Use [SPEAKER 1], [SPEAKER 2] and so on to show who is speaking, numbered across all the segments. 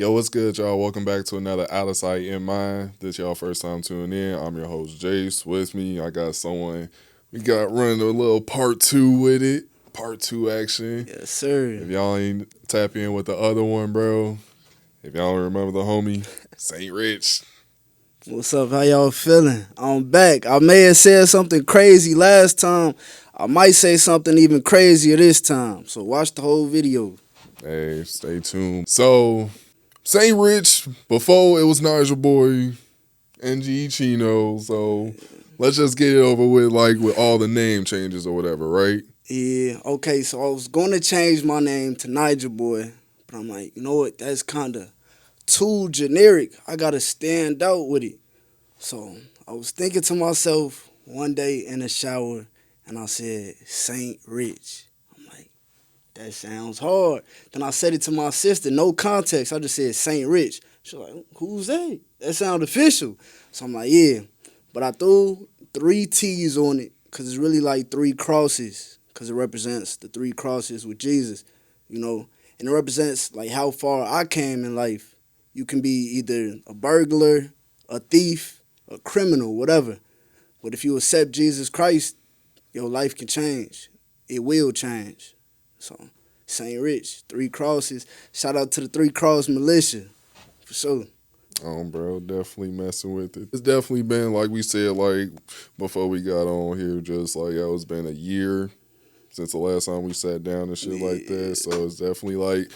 [SPEAKER 1] Yo, what's good, y'all? Welcome back to another Out of Sight in Mind. This y'all first time tuning in. I'm your host, Jace. With me, I got someone. We got running a little part two with it. Part two action.
[SPEAKER 2] Yes, sir.
[SPEAKER 1] If y'all ain't tap in with the other one, bro. If y'all don't remember the homie, Saint Rich.
[SPEAKER 2] What's up? How y'all feeling? I'm back. I may have said something crazy last time. I might say something even crazier this time. So watch the whole video.
[SPEAKER 1] Hey, stay tuned. So, Saint Rich, before it was Nigel Boy, NG Chino. So, let's just get it over with, like with all the name changes or whatever, right?
[SPEAKER 2] Yeah, okay, so I was going to change my name to Nigel Boy. But I'm like, you know what? That's kind of too generic. I got to stand out with it. So I was thinking to myself one day in the shower, and I said, Saint Rich. I'm like, that sounds hard. Then I said it to my sister, no context. I just said Saint Rich. She's like, who's that? That sound official. So I'm like, yeah. But I threw 3 T's on it because it's really like 3 crosses because it represents the 3 crosses with Jesus, you know. And it represents like how far I came in life. You can be either a burglar, a thief, a criminal, whatever. But if you accept Jesus Christ, your life can change. It will change. So, Saint Rich, 3 crosses. Shout out to the 3 Cross Militia, for sure.
[SPEAKER 1] Bro, definitely messing with it. It's definitely been, like we said, like, before we got on here, just like, it's been a year since the last time we sat down and shit like that. So it's definitely, like,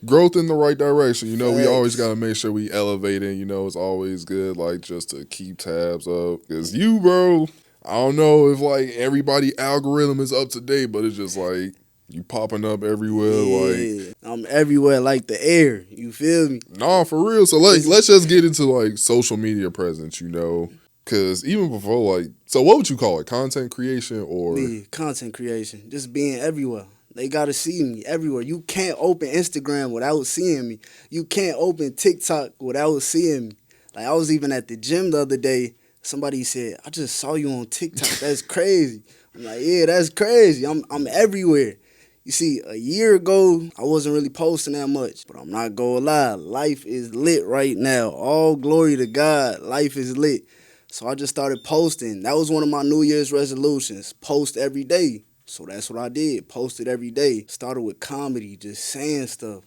[SPEAKER 1] growth in the right direction. You know, we always got to make sure we elevating. You know, it's always good, like, just to keep tabs up. Because you, bro, I don't know if, like, everybody algorithm is up to date, but it's just, like, you popping up everywhere, like
[SPEAKER 2] I'm everywhere like the air. You feel me?
[SPEAKER 1] nah, for real. So let's just get into like social media presence, you know, because even before like, so what would you call it? Content creation or
[SPEAKER 2] content creation? Just being everywhere. They gotta see me everywhere. You can't open Instagram without seeing me. You can't open TikTok without seeing me. Like I was even at the gym the other day. Somebody said, "I just saw you on TikTok. That's crazy." I'm like, "Yeah, that's crazy. I'm everywhere." You see, a year ago, I wasn't really posting that much, but I'm not gonna lie, life is lit right now. All glory to God, life is lit. So I just started posting. That was one of my New Year's resolutions, post every day. So that's what I did, posted every day. Started with comedy, just saying stuff.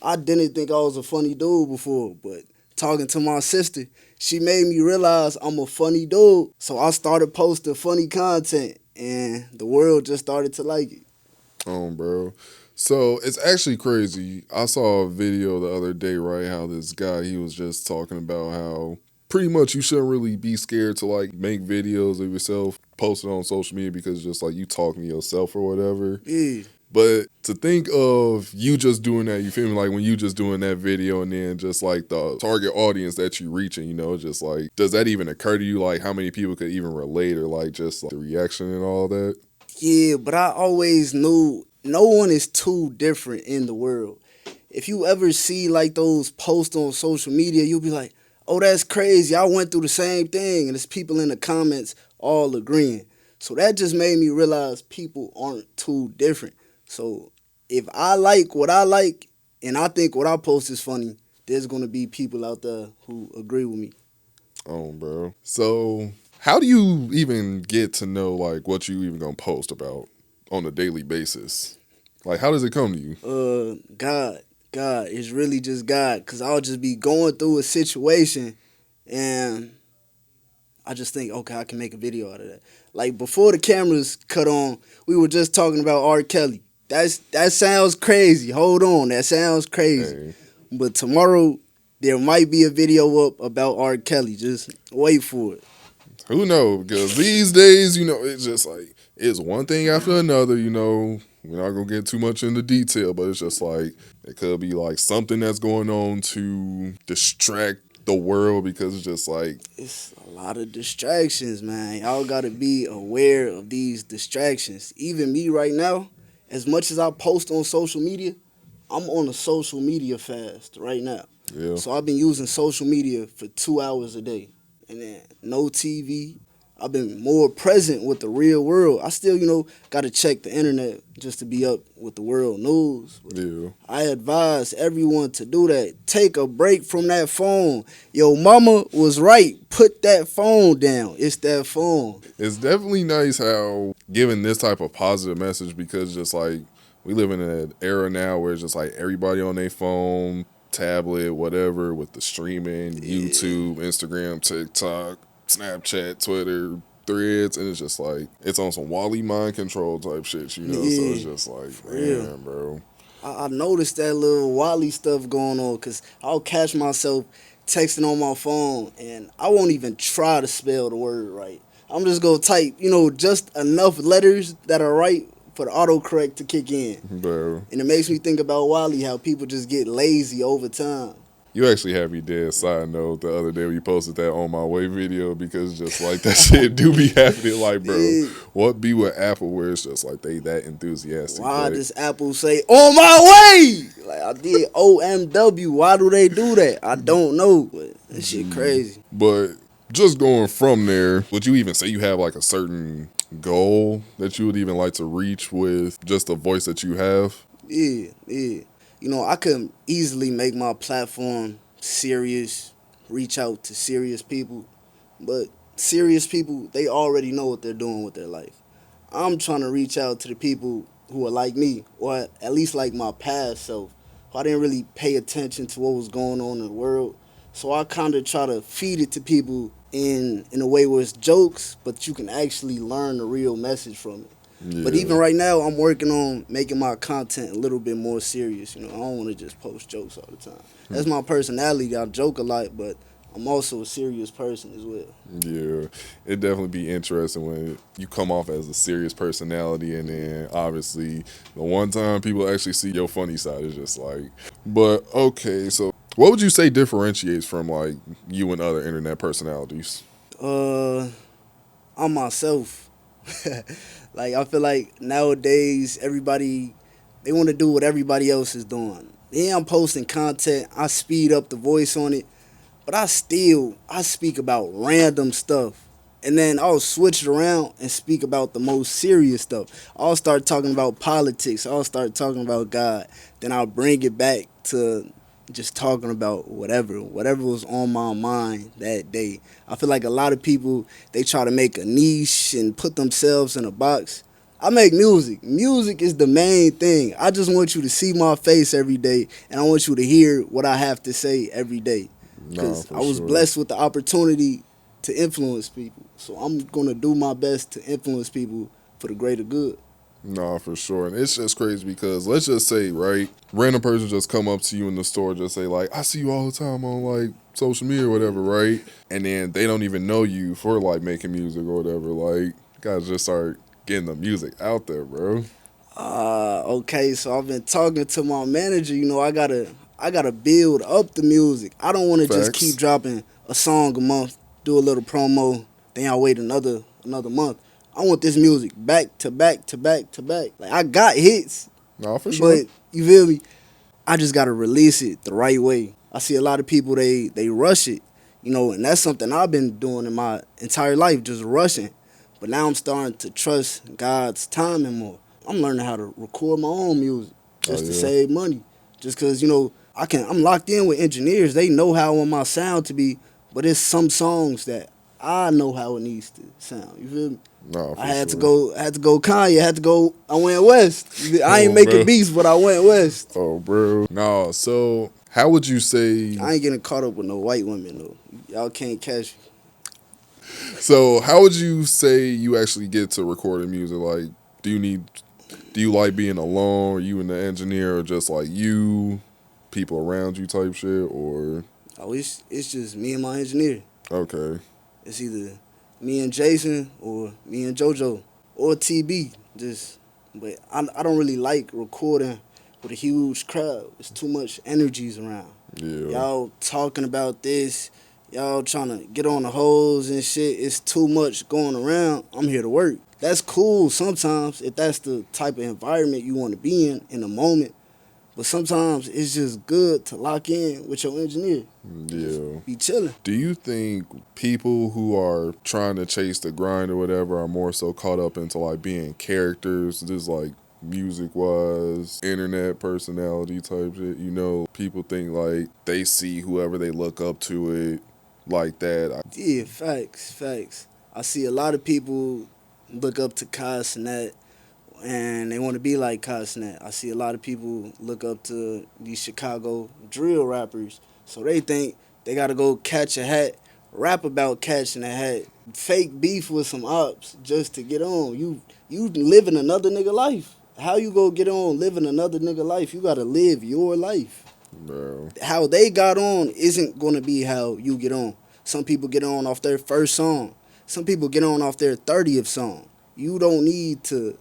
[SPEAKER 2] I didn't think I was a funny dude before, but talking to my sister, she made me realize I'm a funny dude. So I started posting funny content, and the world just started to like it.
[SPEAKER 1] bro. So it's actually crazy. I saw a video the other day, right? How this guy, he was just talking about how pretty much you shouldn't really be scared to like make videos of yourself, post it on social media because it's just like you talking to yourself or whatever.
[SPEAKER 2] Yeah.
[SPEAKER 1] But to think of you just doing that, you feel me? Like when you just doing that video and then just like the target audience that you reaching, you know, just like, does that even occur to you? Like how many people could even relate or like just like, the reaction and all that?
[SPEAKER 2] Yeah, but I always knew no one is too different in the world. If you ever see like those posts on social media, you'll be like, oh, that's crazy. I went through the same thing. And there's people in the comments all agreeing. So that just made me realize people aren't too different. So if I like what I like and I think what I post is funny, there's going to be people out there who agree with me.
[SPEAKER 1] Bro. So how do you even get to know like what you even gonna post about on a daily basis? Like how does it come to you?
[SPEAKER 2] God. God. It's really just God. Because I'll just be going through a situation and I just think, okay, I can make a video out of that. Like before the cameras cut on, we were just talking about R. Kelly. That sounds crazy. Hold on, that sounds crazy.
[SPEAKER 1] Hey.
[SPEAKER 2] But tomorrow there might be a video up about R. Kelly. Just wait for it.
[SPEAKER 1] Who knows? Because these days, you know, it's just like it's one thing after another. You know, we're not gonna get too much into detail, but it's just like it could be like something that's going on to distract the world because it's just like
[SPEAKER 2] It's a lot of distractions, man. Y'all gotta be aware of these distractions. Even me right now, as much as I post on social media, I'm on a social media fast right now.
[SPEAKER 1] yeah.
[SPEAKER 2] So I've been using social media for 2 hours a day. And then no TV. I've been more present with the real world. I still, got to check the internet just to be up with the world news.
[SPEAKER 1] Yeah.
[SPEAKER 2] I advise everyone to do that. Take a break from that phone. Yo, mama was right. Put that phone down. It's that phone.
[SPEAKER 1] It's definitely nice how giving this type of positive message, because just like we live in an era now where it's just like everybody on their phone, tablet, whatever, with the streaming, YouTube, Instagram, TikTok, Snapchat, Twitter, Threads, and it's just like it's on some Wally mind control type shit, So it's just like, man, bro.
[SPEAKER 2] I noticed that little Wally stuff going on because I'll catch myself texting on my phone and I won't even try to spell the word right. I'm just going to type, just enough letters that are right for the autocorrect to kick in.
[SPEAKER 1] Bro.
[SPEAKER 2] And it makes me think about Wally, how people just get lazy over time.
[SPEAKER 1] You actually had me dead. Side note, the other day when you posted that On My Way video, because just like that shit do be happening. Like, bro, what be with Apple where it's just like they that enthusiastic?
[SPEAKER 2] Why does Apple say on my way? Like I did OMW. Why do they do that? I don't know. But that shit crazy.
[SPEAKER 1] But just going from there, would you even say you have like a certain goal that you would even like to reach with just the voice that you have?
[SPEAKER 2] Yeah. I could easily make my platform serious, reach out to serious people. But serious people, they already know what they're doing with their life. I'm trying to reach out to the people who are like me, or at least like my past self, who I didn't really pay attention to what was going on in the world. So I kind of try to feed it to people in a way where it's jokes, but you can actually learn the real message from it.
[SPEAKER 1] Yeah.
[SPEAKER 2] But even right now, I'm working on making my content a little bit more serious. I don't want to just post jokes all the time. That's my personality. I joke a lot, but I'm also a serious person as well.
[SPEAKER 1] Yeah, it'd definitely be interesting when you come off as a serious personality, and then obviously the one time people actually see your funny side is just like. But okay, so what would you say differentiates from like you and other internet personalities?
[SPEAKER 2] I'm myself. Like I feel like nowadays everybody they want to do what everybody else is doing. Yeah, I'm posting content. I speed up the voice on it, but I speak about random stuff. And then I'll switch it around and speak about the most serious stuff. I'll start talking about politics. I'll start talking about God. Then I'll bring it back to just talking about whatever was on my mind that day. I feel like a lot of people, they try to make a niche and put themselves in a box. I make music. Music is the main thing. I just want you to see my face every day, and I want you to hear what I have to say every day. Because I was blessed with the opportunity to influence people. So I'm going to do my best to influence people for the greater good.
[SPEAKER 1] No, for sure. And it's just crazy because let's just say, right, random person just come up to you in the store, just say like, I see you all the time on like social media or whatever, right? And then they don't even know you for like making music or whatever. Like, guys just start getting the music out there, bro.
[SPEAKER 2] Okay, so I've been talking to my manager. I gotta build up the music. I don't want to just keep dropping a song a month, do a little promo, then I wait another month. I want this music back to back to back to back. Like I got hits,
[SPEAKER 1] No, for sure.
[SPEAKER 2] but you feel me? I just gotta release it the right way. I see a lot of people they rush it, and that's something I've been doing in my entire life, just rushing. But now I'm starting to trust God's timing more. I'm learning how to record my own music just to save money. Just because, I'm locked in with engineers. They know how I want my sound to be, but it's some songs that I know how it needs to sound. You feel me?
[SPEAKER 1] No, for
[SPEAKER 2] I had
[SPEAKER 1] sure.
[SPEAKER 2] to go Kanye. I went west. I ain't making beats, but I went west.
[SPEAKER 1] Oh, bro. No, so how would you say?
[SPEAKER 2] I ain't getting caught up with no white women though. Y'all can't catch me.
[SPEAKER 1] So how would you say you actually get to recording music? Like, do you like being alone? Are you and the engineer, or just like you, people around you type shit, or?
[SPEAKER 2] Oh, it's just me and my engineer.
[SPEAKER 1] Okay.
[SPEAKER 2] It's either me and Jason or me and JoJo or TB. But I don't really like recording with a huge crowd. It's too much energies around.
[SPEAKER 1] Yeah.
[SPEAKER 2] Y'all talking about this. Y'all trying to get on the hoes and shit. It's too much going around. I'm here to work. That's cool sometimes if that's the type of environment you want to be in the moment. But sometimes it's just good to lock in with your engineer. Just
[SPEAKER 1] Yeah.
[SPEAKER 2] be chilling.
[SPEAKER 1] Do you think people who are trying to chase the grind or whatever are more so caught up into like being characters, just like music wise, internet personality type shit? You know, people think like they see whoever they look up to it like that.
[SPEAKER 2] Yeah, facts, facts. I see a lot of people look up to Sainttt and they want to be like Sainttt. I see a lot of people look up to these Chicago drill rappers, so they think they gotta go catch a hat, rap about catching a hat, fake beef with some ops just to get on. You living another nigga life. How you go get on living another nigga life? You gotta live your life.
[SPEAKER 1] Bro.
[SPEAKER 2] How they got on isn't gonna be how you get on. Some people get on off their first song. Some people get on off their 30th song. You don't need to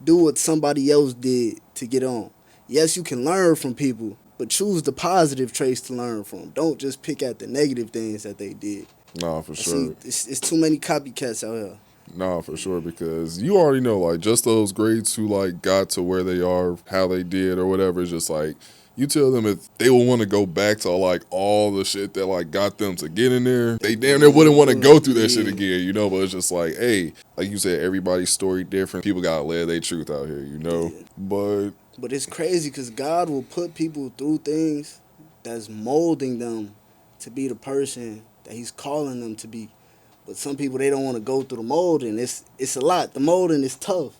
[SPEAKER 2] do what somebody else did to get on. Yes, you can learn from people, but choose the positive traits to learn from. Don't just pick at the negative things that they did.
[SPEAKER 1] Nah, for
[SPEAKER 2] I
[SPEAKER 1] sure.
[SPEAKER 2] see, it's too many copycats out here.
[SPEAKER 1] Nah, for sure, because you already know, like, just those greats who, like, got to where they are, how they did, or whatever, it's just like, you tell them if they will want to go back to, like, all the shit that, like, got them to get in there, they damn near wouldn't want to go through that shit again, you know, but it's just like, hey, like you said, everybody's story different. People got to live their truth out here, you know?
[SPEAKER 2] Yeah.
[SPEAKER 1] But
[SPEAKER 2] it's crazy because God will put people through things that's molding them to be the person that He's calling them to be. But some people, they don't want to go through the molding. It's a lot. The molding is tough.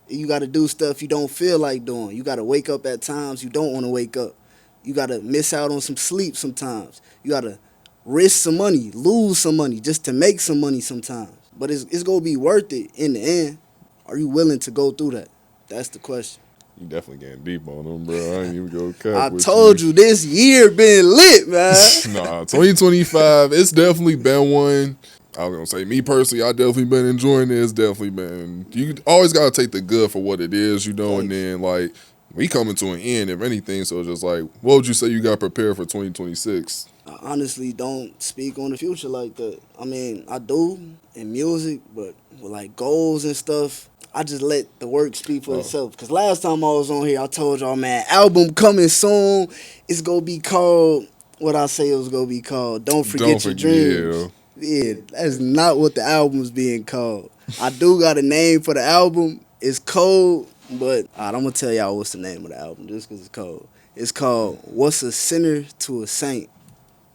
[SPEAKER 2] You got to do stuff you don't feel like doing. You got to wake up at times you don't want to wake up. You got to miss out on some sleep sometimes. You got to risk some money, lose some money just to make some money sometimes. But it's going to be worth it in the end. Are you willing to go through that? That's the question.
[SPEAKER 1] you definitely getting deep on them, bro. I ain't even go cap
[SPEAKER 2] I
[SPEAKER 1] with
[SPEAKER 2] told you this year been lit, man.
[SPEAKER 1] Nah, 2025, it's definitely been one. I was gonna say, me personally, I definitely been enjoying it. It's definitely been. You always gotta take the good for what it is, you know. And then like we coming to an end, if anything. So it's just like, what would you say you got prepared for 2026?
[SPEAKER 2] I honestly don't speak on the future like that. I mean, I do in music, but with like goals and stuff, I just let the work speak for itself. Because last time I was on here, I told y'all, man, album coming soon. It's going to be called, what I say it was going to be called, Don't Forget Your Dreams. Yeah, that's not what the album's being called. I do got a name for the album. It's cold, but I'm going to tell y'all what's the name of the album just because it's cold. It's called What's a Sinner to a Saint.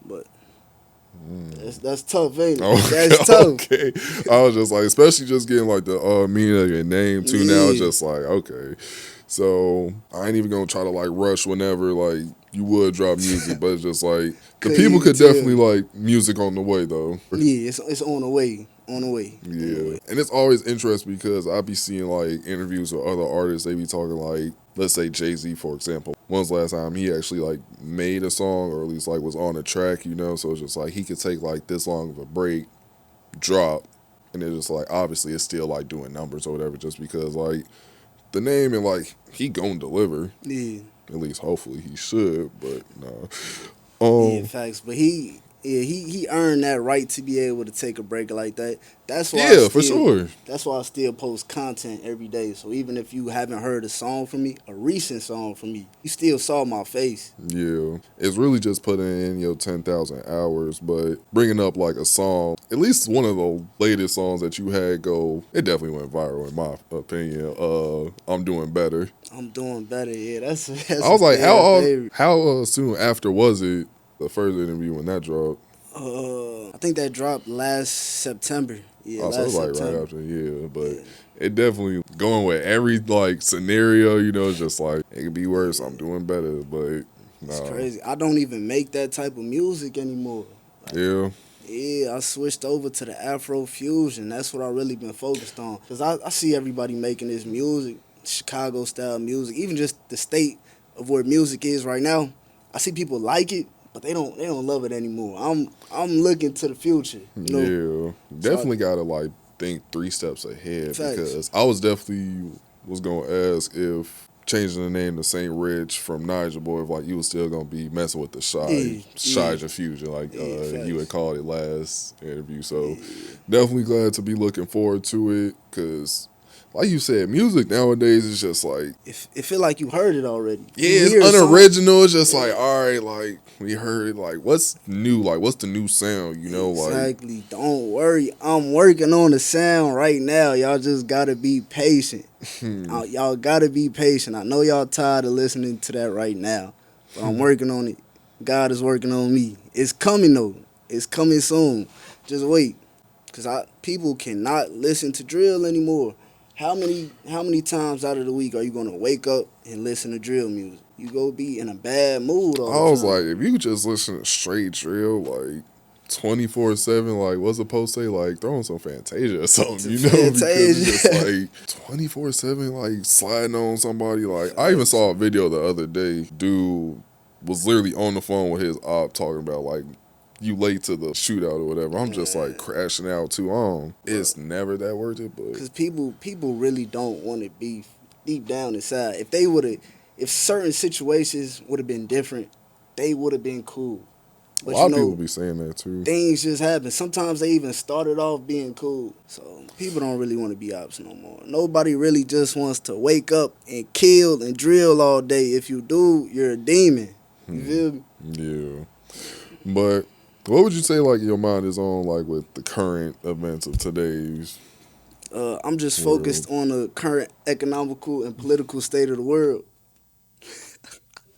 [SPEAKER 2] But that's tough, ain't it?
[SPEAKER 1] Okay,
[SPEAKER 2] That's tough.
[SPEAKER 1] okay. I was just like, especially just getting like the meaning of your name too. Now it's just like, okay. So I ain't even gonna try to like rush whenever like you would drop music, but it's just like the people could definitely like music on the way though.
[SPEAKER 2] Yeah, it's on the way. On the way.
[SPEAKER 1] Yeah. And it's always interesting because I be seeing like interviews with other artists, they be talking like, let's say Jay-Z, for example. When's the last time he actually like made a song or at least like was on a track, you know? So it's just like he could take like this long of a break, drop, and it's just like obviously it's still like doing numbers or whatever just because like the name and like he gonna deliver.
[SPEAKER 2] Yeah.
[SPEAKER 1] At least hopefully he should, but no.
[SPEAKER 2] Yeah, facts. But he earned that right to be able to take a break like that. That's why
[SPEAKER 1] for sure.
[SPEAKER 2] That's why I still post content every day. So even if you haven't heard a song from me, a recent song from me, you still saw my face.
[SPEAKER 1] Yeah. It's really just putting in your 10,000 hours, but bringing up like a song, at least one of the latest songs that you had go, it definitely went viral in my opinion. I'm Doing Better.
[SPEAKER 2] I'm doing better. Yeah, that's
[SPEAKER 1] I was like, how soon after was it the first interview when that dropped?
[SPEAKER 2] I think that dropped last September. Yeah,
[SPEAKER 1] so it was like
[SPEAKER 2] September.
[SPEAKER 1] right after, yeah. But it definitely going with every like scenario, you know, it's just like it could be worse. I'm doing better, but
[SPEAKER 2] It's crazy. I don't even make that type of music anymore. Like, yeah, I switched over to the Afro fusion. That's what I really been focused on. Cause I see everybody making this music, Chicago style music, even just the state of where music is right now. I see people like it, but they don't love it anymore. I'm looking to the future. You know?
[SPEAKER 1] Yeah, definitely gotta like think 3 steps ahead.
[SPEAKER 2] Facts.
[SPEAKER 1] Because I was gonna ask if changing the name to Saint Rich from Niger Boy, if like you was still gonna be messing with the Shija fusion, like you had called it last interview. So definitely glad to be looking forward to it because like you said, music nowadays is just like,
[SPEAKER 2] It feel like you heard it already.
[SPEAKER 1] yeah,
[SPEAKER 2] You
[SPEAKER 1] it's
[SPEAKER 2] hear a song,
[SPEAKER 1] unoriginal. It's just like, all right, like we heard it. Like, what's new? Like, what's the new sound? You know, like,
[SPEAKER 2] exactly. Don't worry. I'm working on the sound right now. Y'all just gotta be patient. Y'all gotta be patient. I know y'all tired of listening to that right now, but I'm working on it. God is working on me. It's coming though. It's coming soon. Just wait, cause people cannot listen to drill anymore. How many times out of the week are you gonna wake up and listen to drill music? You go be in a bad mood all
[SPEAKER 1] I
[SPEAKER 2] the
[SPEAKER 1] was
[SPEAKER 2] time.
[SPEAKER 1] like, if you just listen to straight drill, like 24/7, like what's the post say? Like throw on some Fantasia or something,
[SPEAKER 2] To
[SPEAKER 1] you know, because it's just
[SPEAKER 2] Fantasia.
[SPEAKER 1] like 24/7, like sliding on somebody. Like I even saw a video the other day. Dude was literally on the phone with his op talking about like you late to the shootout or whatever. I'm just like
[SPEAKER 2] Man,
[SPEAKER 1] crashing out too.
[SPEAKER 2] bro.
[SPEAKER 1] It's never that worth it, but
[SPEAKER 2] Cause people really don't want to be deep down inside. If certain situations would have been different, they would have been cool.
[SPEAKER 1] a
[SPEAKER 2] But
[SPEAKER 1] lot of people be saying that too.
[SPEAKER 2] things just happen. Sometimes they even started off being cool. So people don't really want to be ops no more. Nobody really just wants to wake up and kill and drill all day. If you do, you're a demon. You
[SPEAKER 1] Hmm.
[SPEAKER 2] feel me?
[SPEAKER 1] Yeah. But what would you say like your mind is on like with the current events of today's
[SPEAKER 2] I'm just
[SPEAKER 1] world?
[SPEAKER 2] focused on the current economical and political state of the world.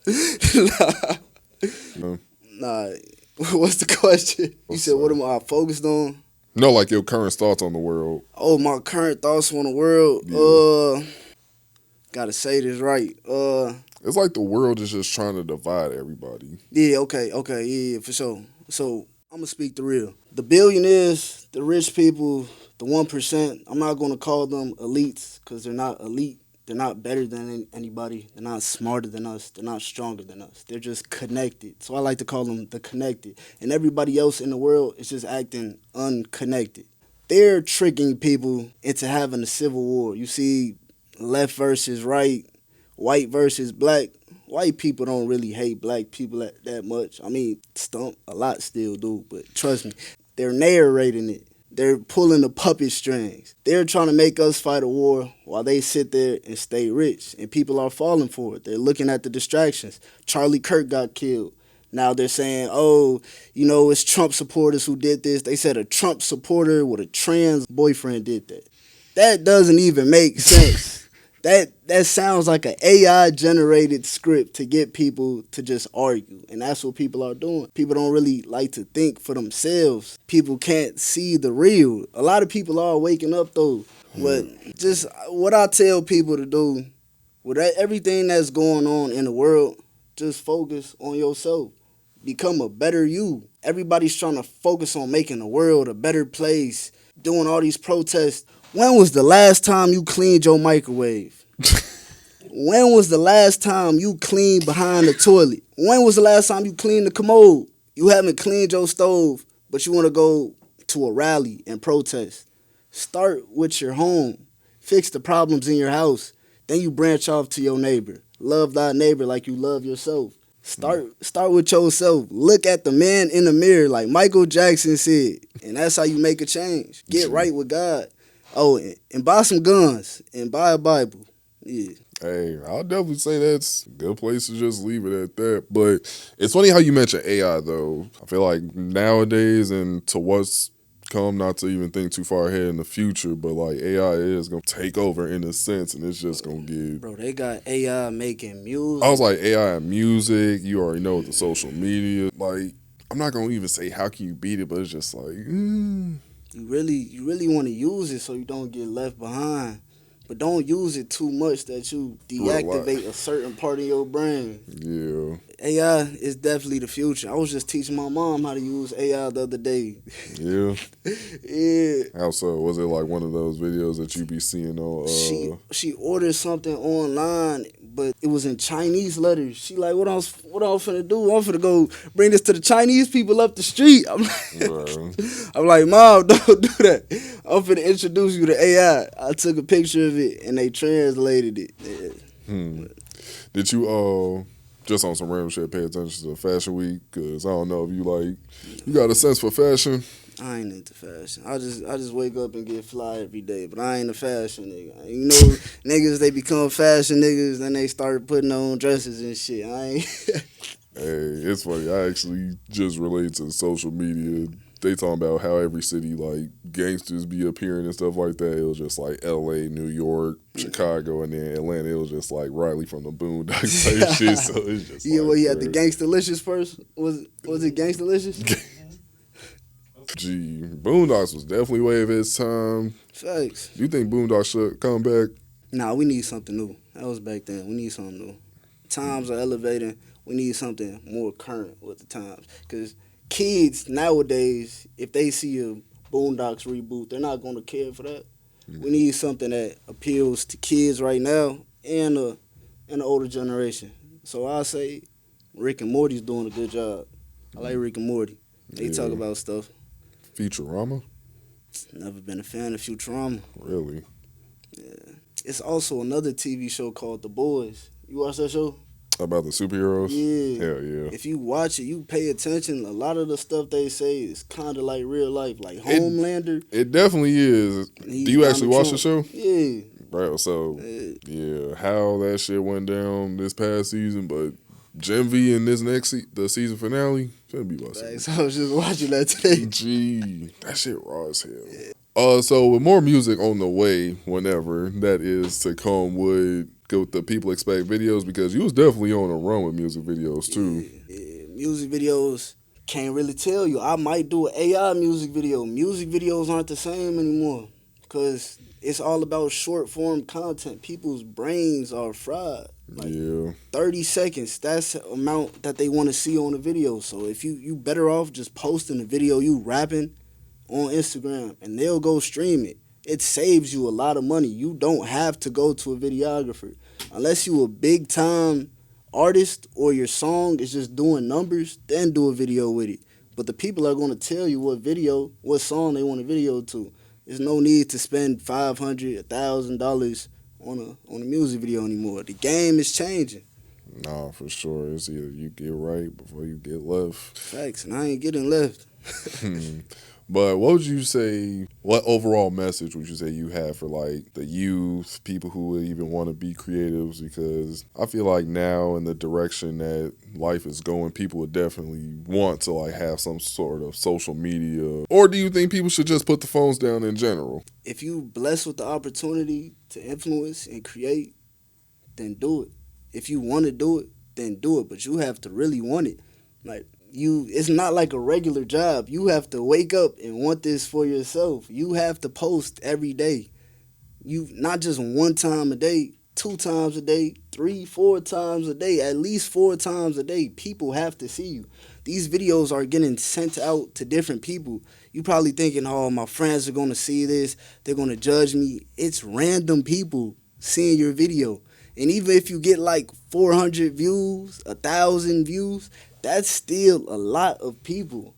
[SPEAKER 1] Uh,
[SPEAKER 2] Nah, what's the question? You
[SPEAKER 1] what's
[SPEAKER 2] said, what am I focused on?
[SPEAKER 1] no, like your current thoughts on the world.
[SPEAKER 2] Oh, my current thoughts on the world.
[SPEAKER 1] Yeah.
[SPEAKER 2] Gotta say this right.
[SPEAKER 1] It's like the world is just trying to divide everybody.
[SPEAKER 2] Yeah, okay, yeah, for sure. So I'm gonna speak the real. The billionaires, the rich people, the 1%. I'm not gonna call them elites because they're not elite. They're not better than anybody. They're not smarter than us. They're not stronger than us. They're just connected. So I like to call them the connected. And everybody else in the world is just acting unconnected. They're tricking people into having a civil war. You see, left versus right, white versus black. White people don't really hate black people that much. I mean, stump a lot still do, but trust me, they're narrating it. They're pulling the puppet strings. They're trying to make us fight a war while they sit there and stay rich. And people are falling for it. They're looking at the distractions. Charlie Kirk got killed. Now they're saying, oh, it's Trump supporters who did this. They said a Trump supporter with a trans boyfriend did that. That doesn't even make sense. That sounds like an AI generated script to get people to just argue. And that's what people are doing. People don't really like to think for themselves. People can't see the real. A lot of people are waking up though. But just what I tell people to do with everything that's going on in the world, just focus on yourself. Become a better you. Everybody's trying to focus on making the world a better place, doing all these protests. When was the last time you cleaned your microwave? When was the last time you cleaned behind the toilet? When was the last time you cleaned the commode? You haven't cleaned your stove, but you want to go to a rally and protest. Start with your home. Fix the problems in your house. Then you branch off to your neighbor. Love thy neighbor like you love yourself. Start with yourself. Look at the man in the mirror like Michael Jackson said. And that's how you make a change. Get right with God. Oh, and buy some guns and buy a Bible. Yeah.
[SPEAKER 1] Hey, I'll definitely say that's a good place to just leave it at that. But it's funny how you mentioned AI though. I feel like nowadays and to what's come, not to even think too far ahead in the future, but like AI is gonna take over in a sense, and it's just gonna get.
[SPEAKER 2] Bro, they got AI making
[SPEAKER 1] I was
[SPEAKER 2] music.
[SPEAKER 1] like AI and music. You already know with the social media. Like I'm not gonna even say how can you beat it, but it's just like.
[SPEAKER 2] You really want to use it so you don't get left behind. But don't use it too much that you
[SPEAKER 1] Do it a lot.
[SPEAKER 2] deactivate a certain part of your brain.
[SPEAKER 1] Yeah.
[SPEAKER 2] AI is definitely the future. I was just teaching my mom how to use AI the other day.
[SPEAKER 1] Yeah.
[SPEAKER 2] Yeah.
[SPEAKER 1] How so? Was it like one of those videos that you be seeing on?
[SPEAKER 2] She ordered something online, but it was in Chinese letters. She like, what else? What I'm finna do? I'm finna go bring this to the Chinese people up the street.
[SPEAKER 1] Right.
[SPEAKER 2] I'm like, Mom, don't do that. I'm finna introduce you to AI. I took a picture of it and they translated it. Yeah.
[SPEAKER 1] Did you just on some random shit pay attention to Fashion Week? Cause I don't know if you got a sense for fashion.
[SPEAKER 2] I ain't into fashion. I just wake up and get fly every day, but I ain't a fashion nigga. You know, niggas they become fashion niggas, then they start putting on dresses and shit. I ain't.
[SPEAKER 1] Hey, it's funny. I actually just relate to social media. They talking about how every city like gangsters be appearing and stuff like that. It was just like L.A., New York, Chicago, and then Atlanta. It was just like Riley from the Boondocks type shit. So it's just
[SPEAKER 2] Yeah,
[SPEAKER 1] like,
[SPEAKER 2] well, he had the
[SPEAKER 1] bruh.
[SPEAKER 2] Gangstalicious first. Was it Gangstalicious?
[SPEAKER 1] Gee, Boondocks was definitely way of its time.
[SPEAKER 2] Facts.
[SPEAKER 1] Do you think Boondocks should come back?
[SPEAKER 2] Nah, we need something new. That was back then. We need something new. Times are elevating. We need something more current with the times. Because kids nowadays, if they see a Boondocks reboot, they're not going to care for that. We need something that appeals to kids right now and the older generation. So I say Rick and Morty's doing a good job. I like Rick and Morty. They talk
[SPEAKER 1] Yeah.
[SPEAKER 2] about stuff.
[SPEAKER 1] Futurama?
[SPEAKER 2] Never been a fan of Futurama.
[SPEAKER 1] Really?
[SPEAKER 2] Yeah. It's also another TV show called The Boys. You watch that show?
[SPEAKER 1] About the superheroes?
[SPEAKER 2] Yeah.
[SPEAKER 1] Hell yeah.
[SPEAKER 2] If you watch it, you pay attention. A lot of the stuff they say is kind of like real life, like Homelander.
[SPEAKER 1] It definitely is. Do
[SPEAKER 2] He's
[SPEAKER 1] you actually
[SPEAKER 2] Donald
[SPEAKER 1] watch the
[SPEAKER 2] Trump.
[SPEAKER 1] show?
[SPEAKER 2] Yeah.
[SPEAKER 1] Bro, so
[SPEAKER 2] Yeah.
[SPEAKER 1] yeah, how that shit went down this past season, but Gen V in this the season finale, finna be about
[SPEAKER 2] Thanks. I was just watching that today.
[SPEAKER 1] Gee, that shit raw as hell. So with more music on the way, whenever that is to come, would the people expect videos? Because you was definitely on a run with music videos too.
[SPEAKER 2] Yeah. Music videos, can't really tell you. I might do an AI music video. Music videos aren't the same anymore because it's all about short form content. People's brains are fried. Like
[SPEAKER 1] Yeah,
[SPEAKER 2] 30 seconds, that's the amount that they want to see on a video. So if you better off just posting a video you rapping on Instagram and they'll go stream it. It saves you a lot of money. You don't have to go to a videographer. Unless you a big time artist or your song is just doing numbers, then do a video with it. But the people are going to tell you what song they want a video to. There's no need to spend $500, $1,000 on a music video anymore. The game is changing.
[SPEAKER 1] nah, for sure. It's either you get right before you get left.
[SPEAKER 2] Facts, and I ain't getting left.
[SPEAKER 1] But what would you say, what overall message would you say you have for like the youth, people who would even want to be creatives? Because I feel like now in the direction that life is going, people would definitely want to like have some sort of social media. Or do you think people should just put the phones down in general?
[SPEAKER 2] If you blessed with the opportunity to influence and create, then do it. If you want to do it, then do it. But you have to really want it. Like it's not like a regular job. You have to wake up and want this for yourself. You have to post every day. You not just one time a day, 2 times a day, 3, 4 times a day, at least 4 times a day. People have to see you. These videos are getting sent out to different people. You probably thinking, oh, my friends are going to see this. They're going to judge me. It's random people seeing your video. And even if you get like 400 views, 1,000 views, that's still a lot of people.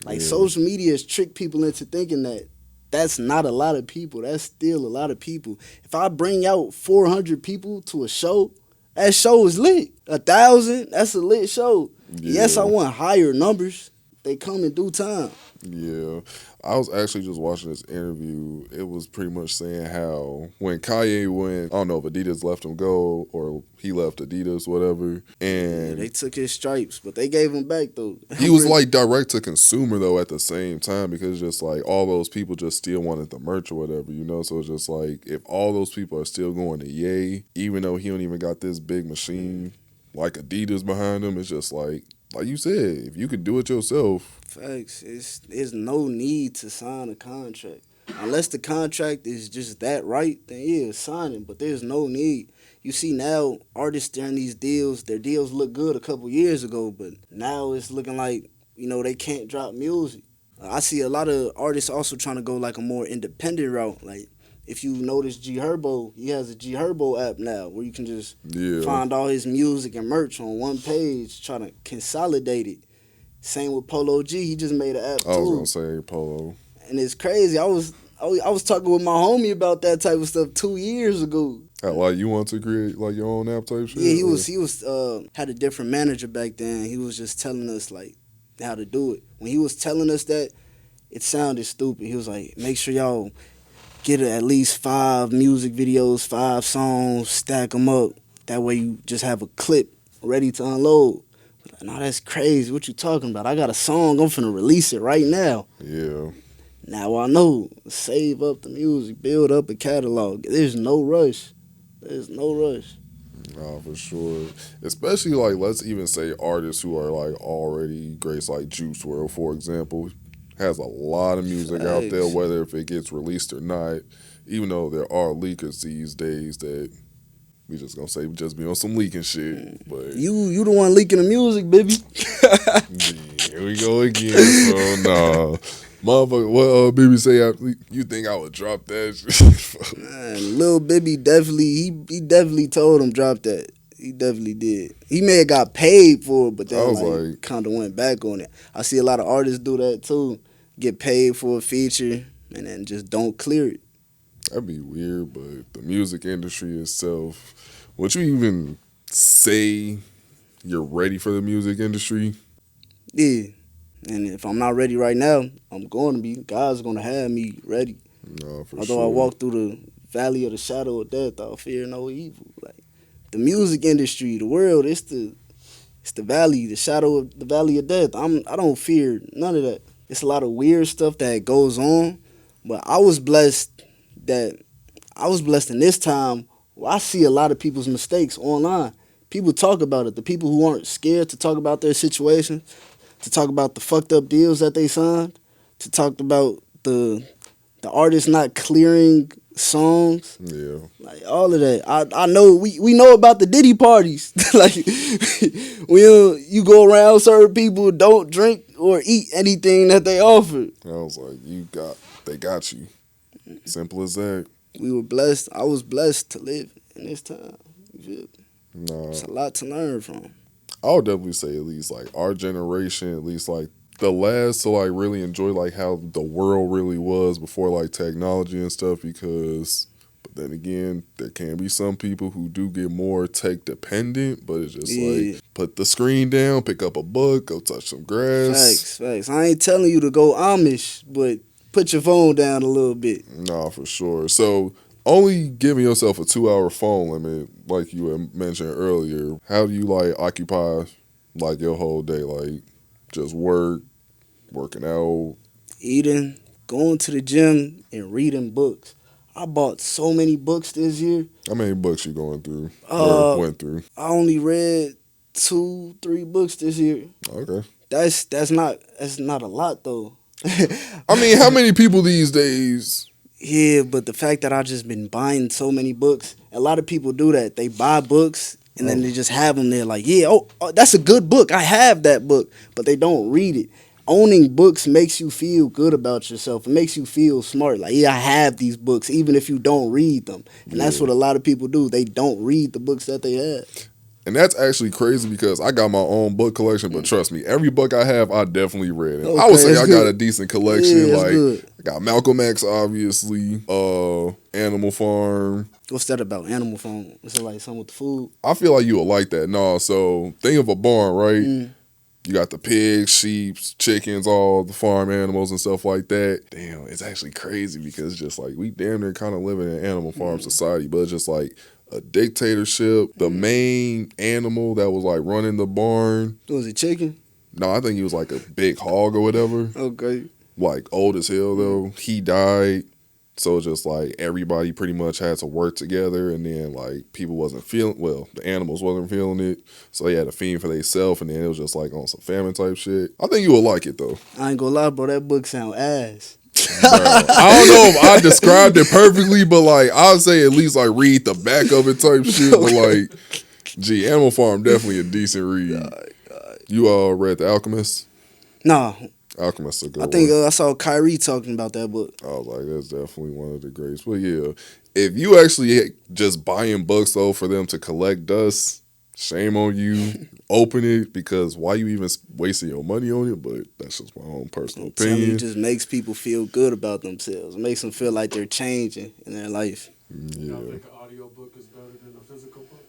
[SPEAKER 2] Like
[SPEAKER 1] Yeah.
[SPEAKER 2] social media has tricked people into thinking that that's not a lot of people. That's still a lot of people. If I bring out 400 people to a show, that show is lit. 1,000, that's a lit show. Yes, I
[SPEAKER 1] Yeah.
[SPEAKER 2] want higher numbers. They come in due time.
[SPEAKER 1] Yeah, I was actually just watching this interview. It was pretty much saying how when Kanye went, I don't know if Adidas let him go or he left Adidas, whatever.
[SPEAKER 2] Yeah,
[SPEAKER 1] And
[SPEAKER 2] they took his stripes, but they gave him back though.
[SPEAKER 1] he was like direct to consumer though at the same time, because just like all those people just still wanted the merch or whatever, you know. So it's just like if all those people are still going to Ye, even though he don't even got this big machine like Adidas behind him, it's just like you said, if you could do it yourself.
[SPEAKER 2] Facts. There's no need to sign a contract. Unless the contract is just that right, then yeah, sign it. But there's no need. You see now, artists during these deals, their deals look good a couple years ago, but now it's looking like, they can't drop music. I see a lot of artists also trying to go like a more independent route. Like, if you notice G Herbo, he has a G Herbo app now where you can just
[SPEAKER 1] Yeah.
[SPEAKER 2] find all his music and merch on one page, try to consolidate it. Same with Polo G, he just made an app
[SPEAKER 1] I was
[SPEAKER 2] too.
[SPEAKER 1] gonna say Polo.
[SPEAKER 2] And it's crazy. I was talking with my homie about that type of stuff 2 years ago.
[SPEAKER 1] Like you want to create like your own app type shit?
[SPEAKER 2] Yeah, he
[SPEAKER 1] or-
[SPEAKER 2] was had a different manager back then. He was just telling us like how to do it. When he was telling us that, it sounded stupid. He was like, make sure y'all get at least 5 music videos, 5 songs, stack them up. That way you just have a clip ready to unload. Like, no, that's crazy. What you talking about? I got a song. I'm finna release it right now.
[SPEAKER 1] Yeah.
[SPEAKER 2] Now I know. Save up the music, build up a catalog. There's no rush. There's no rush.
[SPEAKER 1] Nah, for sure. Especially like let's even say artists who are like already greats, like Juice World, for example, has a lot of music out there,
[SPEAKER 2] Facts.
[SPEAKER 1] whether if it gets released or not. Even though there are leakers these days that we just gonna say just be on some leaking shit. But
[SPEAKER 2] You the one leaking the music, baby.
[SPEAKER 1] here we go again. So nah. Motherfucker, what BB say? You think I would drop that shit?
[SPEAKER 2] Man, Lil Bibby definitely he definitely told him drop that. He definitely did. He may have got paid for it, but
[SPEAKER 1] I
[SPEAKER 2] then
[SPEAKER 1] was
[SPEAKER 2] like
[SPEAKER 1] like,
[SPEAKER 2] kind of went back on it. I see a lot of artists do that too. Get paid for a feature and then just don't clear it.
[SPEAKER 1] that'd be weird, but the music industry itself, would you even say you're ready for the music industry?
[SPEAKER 2] Yeah. And if I'm not ready right now, I'm going to be. God's going to have me ready.
[SPEAKER 1] No, for
[SPEAKER 2] Although I
[SPEAKER 1] sure.
[SPEAKER 2] walk through the valley of the shadow of death, I'll fear no evil. Like the music industry, the world, it's the valley, the shadow of the valley of death. I don't fear none of that. It's a lot of weird stuff that goes on, but that I was blessed in this time where I see a lot of people's mistakes online. People talk about it. The people who aren't scared to talk about their situation, to talk about the fucked up deals that they signed, to talk about the artists not clearing songs,
[SPEAKER 1] Yeah.
[SPEAKER 2] like all of that. I know we know about the Diddy parties. Like when you go around, certain people don't drink or eat anything that they offer.
[SPEAKER 1] I was like, they got you. Simple as that.
[SPEAKER 2] We were blessed. I was blessed to live in this time. You feel me?
[SPEAKER 1] Nah,
[SPEAKER 2] It's a lot to learn from.
[SPEAKER 1] I would definitely say at least like our generation, at least like the last to like really enjoy like how the world really was before like technology and stuff. Because, but then again, there can be some people who do get more tech dependent, but it's just
[SPEAKER 2] Yeah.
[SPEAKER 1] like put the screen down, pick up a book, go touch some grass.
[SPEAKER 2] Facts. I ain't telling you to go Amish, but put your phone down a little bit.
[SPEAKER 1] Nah, for sure. So only giving yourself a 2 hour phone limit, like you had mentioned earlier, how do you like occupy like your whole day? Like just working out.
[SPEAKER 2] Eating, going to the gym, and reading books. I bought so many books this year.
[SPEAKER 1] How many books you going through or
[SPEAKER 2] Uh,
[SPEAKER 1] went through?
[SPEAKER 2] I only read 2, 3 books this year.
[SPEAKER 1] Okay.
[SPEAKER 2] That's not a lot though.
[SPEAKER 1] I mean, how many people these days?
[SPEAKER 2] Yeah, but the fact that I just been buying so many books, a lot of people do that. They buy books and then they just have them there like, yeah, that's a good book. I have that book, but they don't read it. Owning books makes you feel good about yourself. It makes you feel smart. Like, yeah, I have these books, even if you don't read them. And that's
[SPEAKER 1] Yeah.
[SPEAKER 2] what a lot of people do. They don't read the books that they have.
[SPEAKER 1] And that's actually crazy because I got my own book collection, but trust me, every book I have, I definitely read. And I would
[SPEAKER 2] Okay,
[SPEAKER 1] say
[SPEAKER 2] that's
[SPEAKER 1] I got
[SPEAKER 2] good.
[SPEAKER 1] a decent collection.
[SPEAKER 2] Yeah, that's
[SPEAKER 1] Like
[SPEAKER 2] good.
[SPEAKER 1] I got Malcolm X, obviously, Animal Farm.
[SPEAKER 2] What's that about? Animal Farm? Is it like something with the food?
[SPEAKER 1] I feel like you would like that. No, so think of a barn, right?
[SPEAKER 2] Mm.
[SPEAKER 1] You got the pigs, sheep, chickens, all the farm animals and stuff like that. Damn, it's actually crazy because it's just like we damn near kind of live in an animal farm society, but it's just like a dictatorship. The main animal that was like running the barn,
[SPEAKER 2] Was it chicken?
[SPEAKER 1] no, I think he was like a big hog or whatever.
[SPEAKER 2] Okay.
[SPEAKER 1] Like old as hell though. He died. So it's just like everybody pretty much had to work together, and then like people wasn't feeling the animals wasn't feeling it, so they had to feed for themselves, and then it was just like on some famine type shit. I think you would like it though.
[SPEAKER 2] I ain't gonna lie, bro. That book sound ass.
[SPEAKER 1] Bro, I don't know if I described it perfectly, but like I'd say at least like read the back of it type shit. But like, gee, Animal Farm definitely a decent read. You read The Alchemist?
[SPEAKER 2] Nah,
[SPEAKER 1] Alchemist a good
[SPEAKER 2] I think
[SPEAKER 1] one.
[SPEAKER 2] I saw Kyrie talking about that book.
[SPEAKER 1] I was like, that's definitely one of the greats. But yeah, if you actually just buying books though for them to collect dust, shame on you. Open it because why you even wasting your money on it? But that's just my own personal
[SPEAKER 2] I'm telling you,
[SPEAKER 1] opinion.
[SPEAKER 2] it just makes people feel good about themselves. It makes them feel like they're changing in their life.
[SPEAKER 1] Yeah.
[SPEAKER 3] Y'all think an audio book is better than a physical book?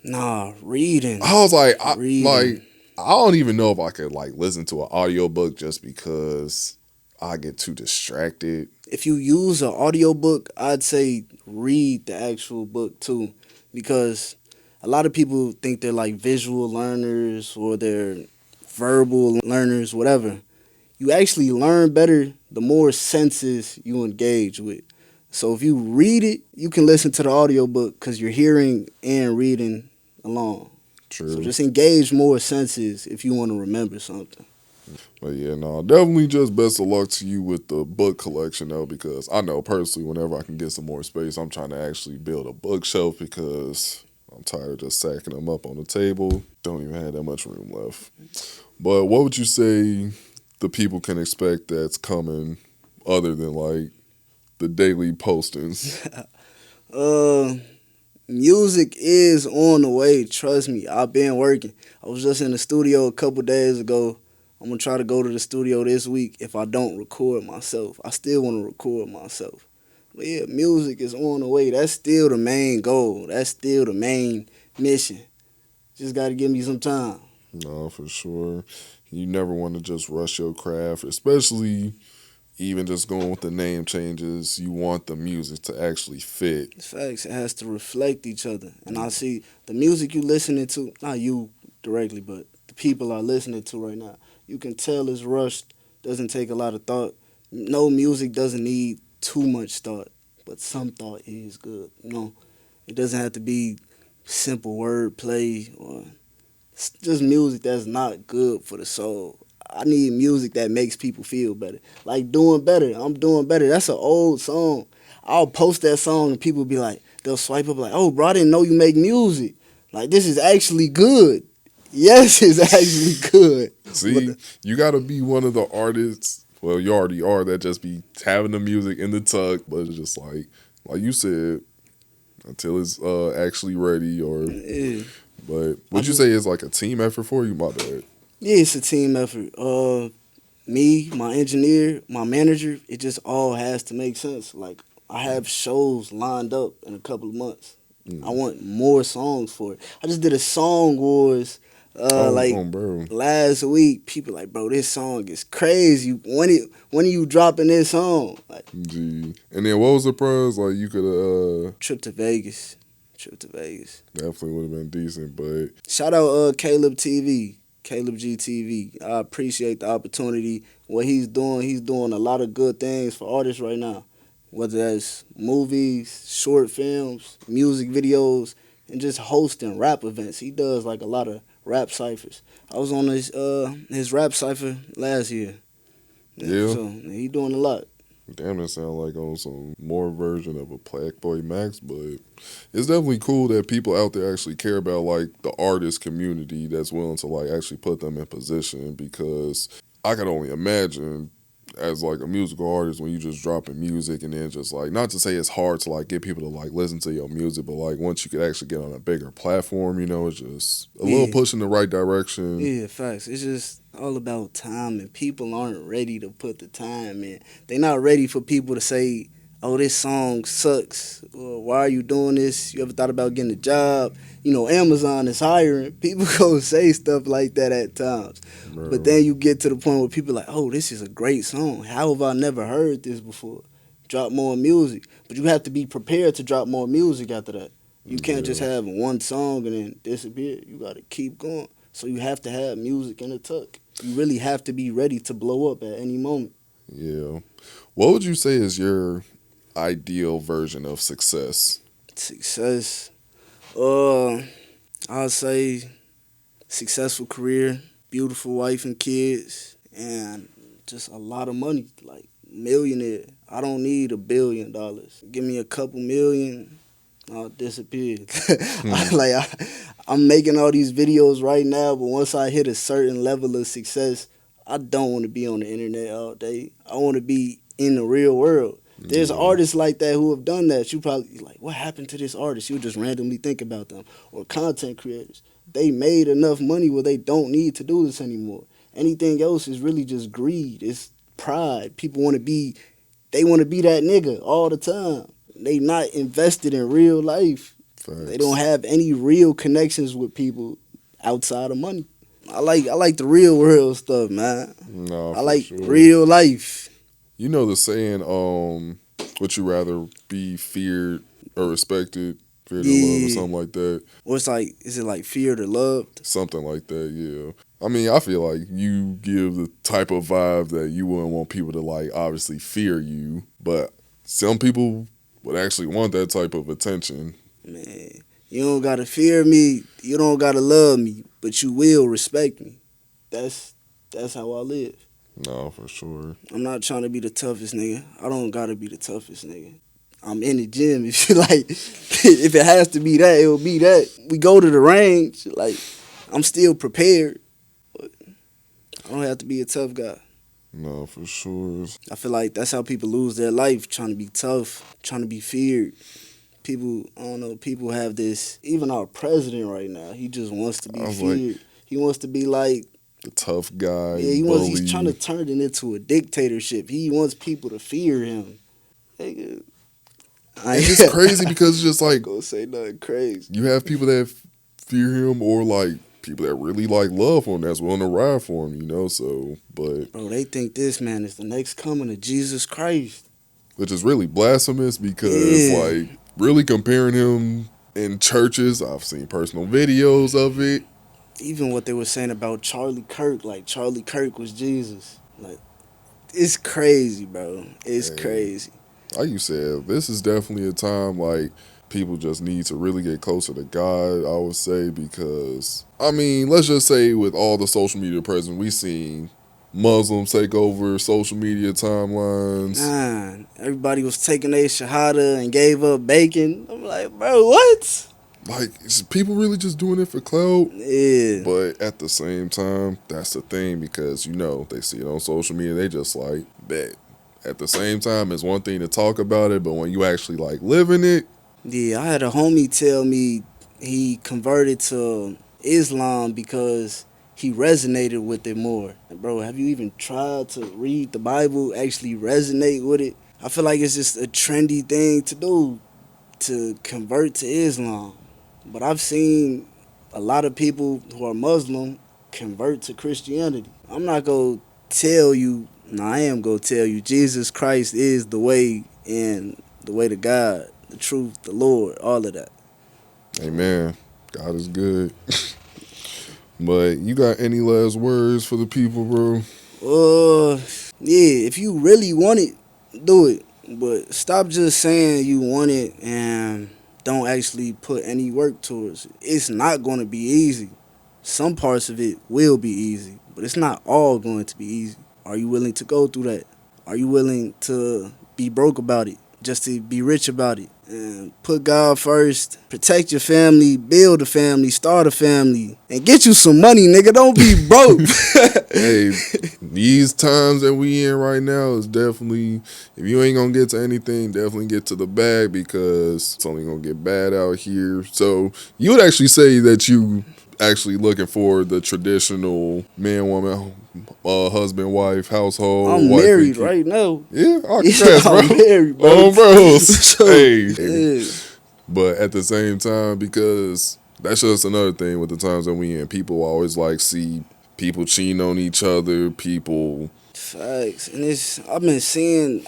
[SPEAKER 2] Nah, reading.
[SPEAKER 1] I was like,
[SPEAKER 2] Reading.
[SPEAKER 1] I don't even know if I could like listen to an audiobook just because I get too distracted.
[SPEAKER 2] If you use an audiobook, I'd say read the actual book too, because a lot of people think they're like visual learners or they're verbal learners, whatever. You actually learn better the more senses you engage with. So if you read it, you can listen to the audiobook because you're hearing and reading along. So
[SPEAKER 1] True.
[SPEAKER 2] just engage more senses if you want to remember something.
[SPEAKER 1] But yeah, no, definitely just best of luck to you with the book collection though, because I know personally whenever I can get some more space, I'm trying to actually build a bookshelf because I'm tired of just sacking them up on the table. Don't even have that much room left. But what would you say the people can expect that's coming other than like the daily postings?
[SPEAKER 2] Uh, Music is on the way. Trust me, I've been working. I was just in the studio a couple days ago. I'm gonna try to go to the studio this week. If I don't record myself, I still want to record myself. But yeah, music is on the way. That's still the main goal. That's still the main mission. Just gotta give me some time.
[SPEAKER 1] No, for sure. You never want to just rush your craft, especially even just going with the name changes. You want the music to actually fit.
[SPEAKER 2] It's facts. It has to reflect each other. And I see the music you listening to, not you directly, but the people are listening to right now. You can tell it's rushed, doesn't take a lot of thought. No music doesn't need too much thought, but some thought is good. It doesn't have to be simple wordplay or just music that's not good for the soul. I need music that makes people feel better. Like doing better. I'm doing better. That's an old song. I'll post that song and people be like, they'll swipe up like, oh, bro, I didn't know you make music. Like, this is actually good. Yes, it's actually good.
[SPEAKER 1] See, you got to be one of the artists. Well, you already are that just be having the music in the tuck, but it's just like you said, until it's actually ready. Or,
[SPEAKER 2] Yeah.
[SPEAKER 1] but would you say it's like a team effort for you? My bad.
[SPEAKER 2] Yeah, it's a team effort. Me, my engineer, my manager, it just all has to make sense. Like, I have shows lined up in a couple of months. I want more songs for it. I just did a Song Wars
[SPEAKER 1] Bro.
[SPEAKER 2] last week. People like, bro, this song is crazy. When are you dropping this song? Like,
[SPEAKER 1] Gee. And then what was the prize? Like you could
[SPEAKER 2] trip to Vegas. Trip to Vegas.
[SPEAKER 1] definitely would have been decent, but
[SPEAKER 2] Shout out Caleb TV. Caleb GTV. I appreciate the opportunity. What he's doing a lot of good things for artists right now. Whether that's movies, short films, music videos, and just hosting rap events. He does like a lot of rap ciphers. I was on his rap cipher last year.
[SPEAKER 1] Yeah.
[SPEAKER 2] So he doing a lot.
[SPEAKER 1] damn, it sound like on some more version of a Black Boy Max, but it's definitely cool that people out there actually care about like the artist community that's willing to like actually put them in position, because I can only imagine as like a musical artist when you just dropping music and then just like, not to say it's hard to like get people to like listen to your music, but like once you could actually get on a bigger platform, it's just a little push in the right direction.
[SPEAKER 2] Yeah, facts. It's just all about time, and people aren't ready to put the time in. They're not ready for people to say, oh, this song sucks, or why are you doing this? You ever thought about getting a job? Amazon is hiring. People go say stuff like that at times.
[SPEAKER 1] Bro.
[SPEAKER 2] But then you get to the point where people are like, oh, this is a great song. How have I never heard this before? Drop more music. But you have to be prepared to drop more music after that. You can't just have one song and then disappear. You got to keep going. So you have to have music in the tuck. You really have to be ready to blow up at any moment.
[SPEAKER 1] Yeah. What would you say is your ideal version of success?
[SPEAKER 2] Success. I'll say successful career, beautiful wife and kids, and just a lot of money, like millionaire. I don't need $1 billion. Give me a couple million, I'll disappear. I'm making all these videos right now, but once I hit a certain level of success, I don't want to be on the internet all day. I want to be in the real world. There's artists like that who have done that. You probably like, what happened to this artist? You just randomly think about them. Or content creators. They made enough money where they don't need to do this anymore. Anything else is really just greed. It's pride. People want to be that nigga all the time. They not invested in real life.
[SPEAKER 1] Facts.
[SPEAKER 2] They don't have any real connections with people outside of money. I like the real world stuff, man.
[SPEAKER 1] No,
[SPEAKER 2] I like
[SPEAKER 1] sure.
[SPEAKER 2] real life.
[SPEAKER 1] You know the saying, would you rather be feared or respected, feared or loved, or
[SPEAKER 2] Yeah.
[SPEAKER 1] something like that?
[SPEAKER 2] Or it's like, is it like feared or loved?
[SPEAKER 1] Something like that, yeah. I mean, I feel like you give the type of vibe that you wouldn't want people to like obviously fear you, but some people would actually want that type of attention.
[SPEAKER 2] Man, you don't gotta fear me. You don't gotta love me, but you will respect me. That's how I live.
[SPEAKER 1] No, for sure.
[SPEAKER 2] I'm not trying to be the toughest nigga. I don't gotta be the toughest nigga. I'm in the gym. If you like, if it has to be that, it'll be that. We go to the range. Like, I'm still prepared, but I don't have to be a tough guy.
[SPEAKER 1] No, for sure.
[SPEAKER 2] I feel like that's how people lose their life, trying to be tough, trying to be feared. People, I don't know, people have this, even our president right now, he just wants to be
[SPEAKER 1] I was
[SPEAKER 2] feared. He wants to be like,
[SPEAKER 1] The tough guy,
[SPEAKER 2] yeah,
[SPEAKER 1] bully.
[SPEAKER 2] he's trying to turn it into a dictatorship. He wants people to fear him. Nigga,
[SPEAKER 1] And it's crazy because it's just
[SPEAKER 2] I
[SPEAKER 1] like
[SPEAKER 2] ain't gonna say nothing crazy.
[SPEAKER 1] you have people that fear him or like people that really like love him that's willing to ride for him, you know. So, but
[SPEAKER 2] Bro, they think this man is the next coming of Jesus Christ.
[SPEAKER 1] which is really blasphemous because
[SPEAKER 2] Yeah.
[SPEAKER 1] like really comparing him in churches, I've seen personal videos of it.
[SPEAKER 2] Even what they were saying about Charlie Kirk, like Charlie Kirk was Jesus. Like, it's crazy, bro. It's
[SPEAKER 1] Hey.
[SPEAKER 2] crazy.
[SPEAKER 1] Like you said, this is definitely a time like people just need to really get closer to God, I would say, because I mean, let's just say with all the social media present, we seen Muslims take over social media timelines.
[SPEAKER 2] Man, everybody was taking their shahada and gave up bacon. I'm like, bro, what?
[SPEAKER 1] Like, is people really just doing it for clout?
[SPEAKER 2] Yeah.
[SPEAKER 1] But at the same time, that's the thing because, you know, they see it on social media, they just like, bet. At the same time, it's one thing to talk about it, but when you actually like living it,
[SPEAKER 2] Yeah, I had a homie tell me he converted to Islam because he resonated with it more. And bro, have you even tried to read the Bible, actually resonate with it? I feel like it's just a trendy thing to do, to convert to Islam. But I've seen a lot of people who are Muslim convert to Christianity. I'm not going to tell you, no, I am going to tell you, Jesus Christ is the way and the way to God, the truth, the Lord, all of that.
[SPEAKER 1] amen. God is good. But you got any last words for the people, bro?
[SPEAKER 2] Yeah, if you really want it, do it. But stop just saying you want it and don't actually put any work towards it. It's not going to be easy. Some parts of it will be easy, but it's not all going to be easy. Are you willing to go through that? Are you willing to be broke about it, just to be rich about it? And put God first, protect your family, build a family, start a family, and get you some money, nigga. Don't be broke.
[SPEAKER 1] Hey, these times that we in right now is definitely, if you ain't gonna get to anything, definitely get to the bag because it's only gonna get bad out here. So you would actually say that you actually looking for the traditional man, woman, husband, wife, household.
[SPEAKER 2] I'm
[SPEAKER 1] wife,
[SPEAKER 2] married
[SPEAKER 1] and
[SPEAKER 2] right now.
[SPEAKER 1] Yeah, congrats, bro.
[SPEAKER 2] I'm married, bro.
[SPEAKER 1] Oh, bro.
[SPEAKER 2] So,
[SPEAKER 1] Hey.
[SPEAKER 2] yeah.
[SPEAKER 1] But at the same time, because that's just another thing with the times that we in. People always like see people cheating on each other, people.
[SPEAKER 2] Facts. And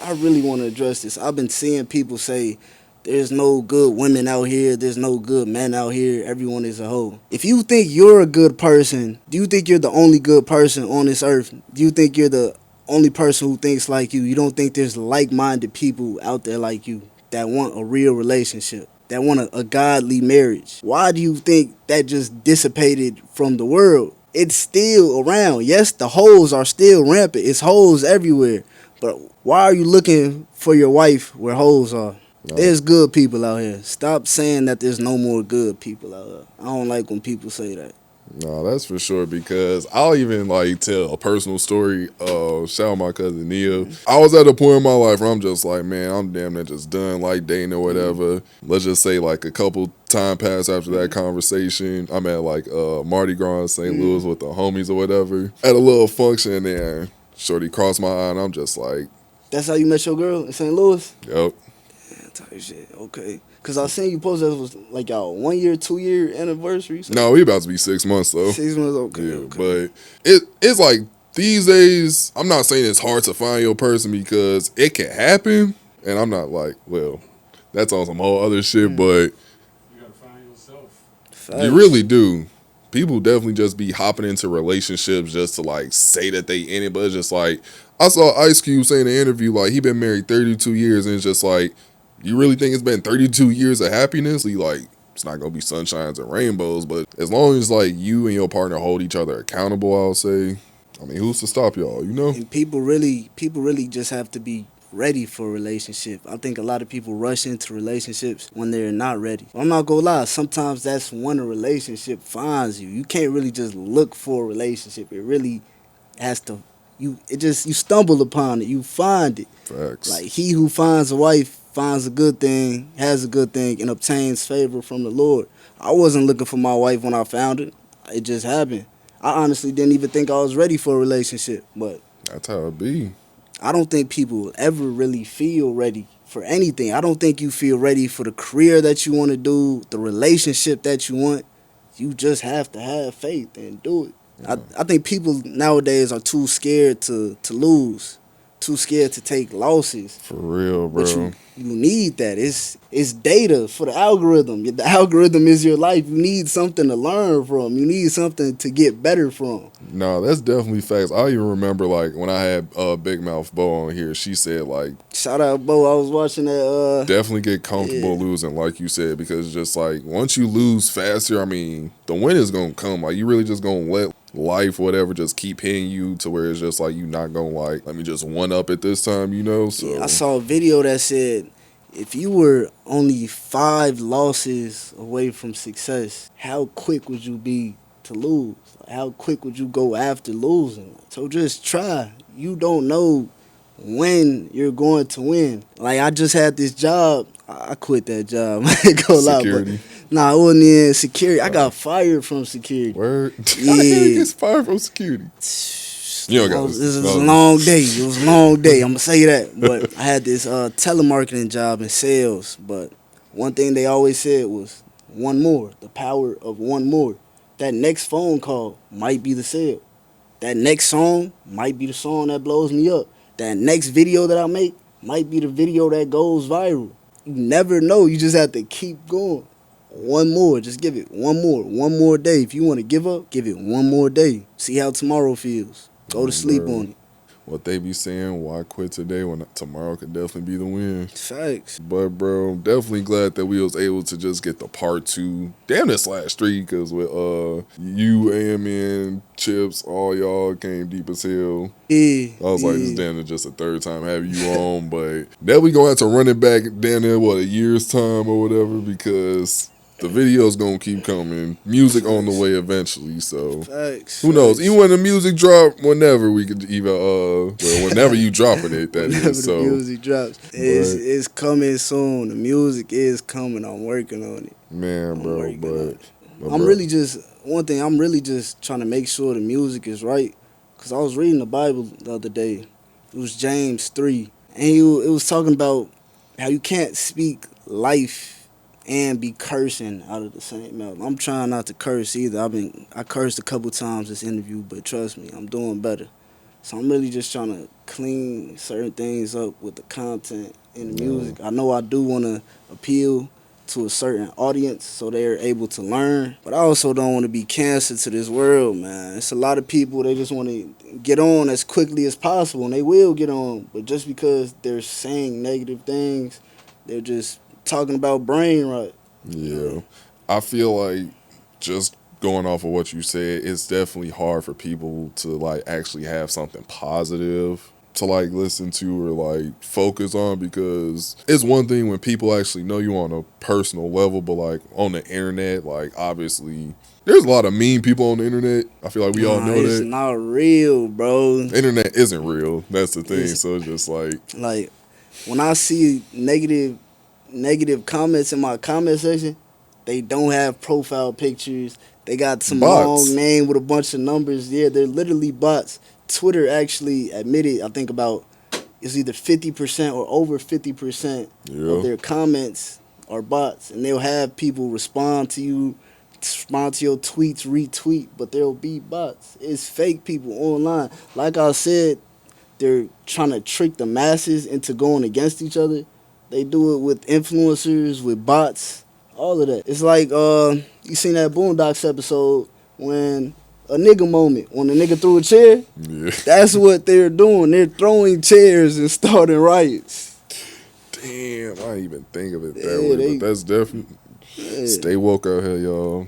[SPEAKER 2] I really want to address this. I've been seeing people say, there's no good women out here, there's no good men out here, everyone is a hoe. If you think you're a good person, do you think you're the only good person on this earth? Do you think you're the only person who thinks like you? You don't think there's like-minded people out there like you that want a real relationship, that want a godly marriage? Why do you think that just dissipated from the world? It's still around. Yes, the hoes are still rampant. It's hoes everywhere. But why are you looking for your wife where hoes are?
[SPEAKER 1] No.
[SPEAKER 2] There's good people out here. Stop saying that there's no more good people out here. I don't like when people say that.
[SPEAKER 1] No, that's for sure because I'll even like tell a personal story. Shout out my cousin Nia. I was at a point in my life where I'm just like, man, I'm damn near just done like dating or whatever. Let's just say like a couple time passed after that conversation. I'm at like Mardi Gras in St. Louis with the homies or whatever. At a little function and shorty crossed my eye and I'm just like,
[SPEAKER 2] That's how you met your girl in St. Louis?
[SPEAKER 1] yep.
[SPEAKER 2] Yeah, type shit. Okay. Because I seen you post that it was like y'all 1 year, 2 year anniversary. So
[SPEAKER 1] No, we about to be 6 months though.
[SPEAKER 2] 6 months, okay.
[SPEAKER 1] Yeah,
[SPEAKER 2] Okay.
[SPEAKER 1] but it's like these days, I'm not saying it's hard to find your person because it can happen. And I'm not like, well, that's on some whole other shit, but
[SPEAKER 3] You gotta find yourself.
[SPEAKER 1] you
[SPEAKER 2] Facts.
[SPEAKER 1] really do. People definitely just be hopping into relationships just to like say that they in it, but it's just like I saw Ice Cube say in an interview like he been married 32 years, and it's just like you really think it's been 32 years of happiness? He like it's not gonna be sunshines and rainbows, but as long as like you and your partner hold each other accountable, I'll say. I mean, who's to stop y'all? You know?
[SPEAKER 2] And people really just have to be ready for a relationship. I think a lot of people rush into relationships when they're not ready. I'm not gonna lie, sometimes that's when a relationship finds you. You can't really just look for a relationship. It really has to you stumble upon it, you find it.
[SPEAKER 1] Facts.
[SPEAKER 2] Like he who finds a wife finds a good thing, has a good thing, and obtains favor from the Lord. I wasn't looking for my wife when I found it. It just happened. I honestly didn't even think I was ready for a relationship, but
[SPEAKER 1] That's how it be.
[SPEAKER 2] I don't think people ever really feel ready for anything. I don't think you feel ready for the career that you want to do, the relationship that you want. You just have to have faith and do it. I think people nowadays are too scared to lose, too scared to take losses.
[SPEAKER 1] For real,
[SPEAKER 2] But
[SPEAKER 1] bro.
[SPEAKER 2] you need that. It's data for the algorithm. The algorithm is your life. You need something to learn from. You need something to get better from.
[SPEAKER 1] No, that's definitely facts. I even remember like when I had Big Mouth Bo on here, she said like
[SPEAKER 2] Shout out Bo. I was watching that.
[SPEAKER 1] definitely get comfortable
[SPEAKER 2] Yeah.
[SPEAKER 1] losing, like you said, because just like once you lose faster, I mean, the win is gonna come. Like you really just gonna let life, whatever, just keep hitting you to where it's just like you not gonna like let me just one up at this time, you know. So
[SPEAKER 2] Yeah, I saw a video that said if you were only 5 losses away from success, how quick would you be to lose? How quick would you go after losing? So just try. You don't know when you're going to win. Like I just had this job. I quit that job. I ain't gonna lie, but
[SPEAKER 1] security,
[SPEAKER 2] nah, it wasn't in security. I got fired from security.
[SPEAKER 1] word. How the hell you
[SPEAKER 2] Yeah.
[SPEAKER 1] get fired from security? You don't got
[SPEAKER 2] This was a long day. It was a long day. I'm gonna say that. But I had this telemarketing job in sales. But one thing they always said was one more. The power of one more. That next phone call might be the sale. That next song might be the song that blows me up. That next video that I make might be the video that goes viral. You never know. You just have to keep going. One more. Just give it one more. One more day. If you want to give up, give it one more day. See how tomorrow feels. Go to sleep
[SPEAKER 1] Bro.
[SPEAKER 2] on it.
[SPEAKER 1] What they be saying, why quit today when tomorrow could definitely be the win.
[SPEAKER 2] Facts.
[SPEAKER 1] But bro, I'm definitely glad that we was able to just get the part 2. Damn this last 3, because with you, Amy, and Chips, all y'all came deep as hell.
[SPEAKER 2] Yeah.
[SPEAKER 1] I was like, this
[SPEAKER 2] Yeah.
[SPEAKER 1] damn near just a third time having you on, but then we gonna have to run it back damn near what, a year's time or whatever, because the video's gonna keep coming. Music on the way eventually, so
[SPEAKER 2] Facts.
[SPEAKER 1] who knows?
[SPEAKER 2] Facts.
[SPEAKER 1] Even when the music drop, whenever we could even well, whenever you dropping it, that
[SPEAKER 2] Whenever
[SPEAKER 1] is.
[SPEAKER 2] the
[SPEAKER 1] So
[SPEAKER 2] music drops, it's coming soon. The music is coming. I'm working on it.
[SPEAKER 1] man,
[SPEAKER 2] I'm
[SPEAKER 1] bro,
[SPEAKER 2] working on it.
[SPEAKER 1] but
[SPEAKER 2] I'm
[SPEAKER 1] bro,
[SPEAKER 2] really just one thing. I'm really just trying to make sure the music is right. Cause I was reading the Bible the other day. It was James 3, and it was talking about how you can't speak life and be cursing out of the same mouth. I'm trying not to curse either. I cursed a couple times this interview, but trust me, I'm doing better. So I'm really just trying to clean certain things up with the content in the music. I know I do want to appeal to a certain audience so they're able to learn, but I also don't want to be cancer to this world, man. It's a lot of people, they just want to get on as quickly as possible, and they will get on, but just because they're saying negative things, they're just talking about brain rot.
[SPEAKER 1] yeah, I feel like just going off of what you said, it's definitely hard for people to like actually have something positive to like listen to or like focus on, because it's one thing when people actually know you on a personal level, but like on the internet, like obviously there's a lot of mean people on the internet. I feel like we all
[SPEAKER 2] Nah,
[SPEAKER 1] know
[SPEAKER 2] it's
[SPEAKER 1] that.
[SPEAKER 2] not real, bro.
[SPEAKER 1] The internet isn't real. That's the thing.
[SPEAKER 2] It's
[SPEAKER 1] So it's just like
[SPEAKER 2] like when I see negative comments in my comment section, they don't have profile pictures. They got some
[SPEAKER 1] bots.
[SPEAKER 2] long name with a bunch of numbers. Yeah, they're literally bots. Twitter actually admitted, I think about it's either 50% or over 50% of
[SPEAKER 1] Yeah.
[SPEAKER 2] their comments are bots, and they'll have people respond to you respond to your tweets, retweet, but there'll be bots. It's fake people online. Like I said, they're trying to trick the masses into going against each other. They do it with influencers, with bots, all of that. It's like you seen that Boondocks episode when a nigga moment, when a nigga threw a chair.
[SPEAKER 1] Yeah.
[SPEAKER 2] That's what they're doing. They're throwing chairs and starting riots.
[SPEAKER 1] Damn, I didn't even think of it that
[SPEAKER 2] Yeah,
[SPEAKER 1] way, but that's definitely.
[SPEAKER 2] Yeah.
[SPEAKER 1] Stay woke out here, y'all.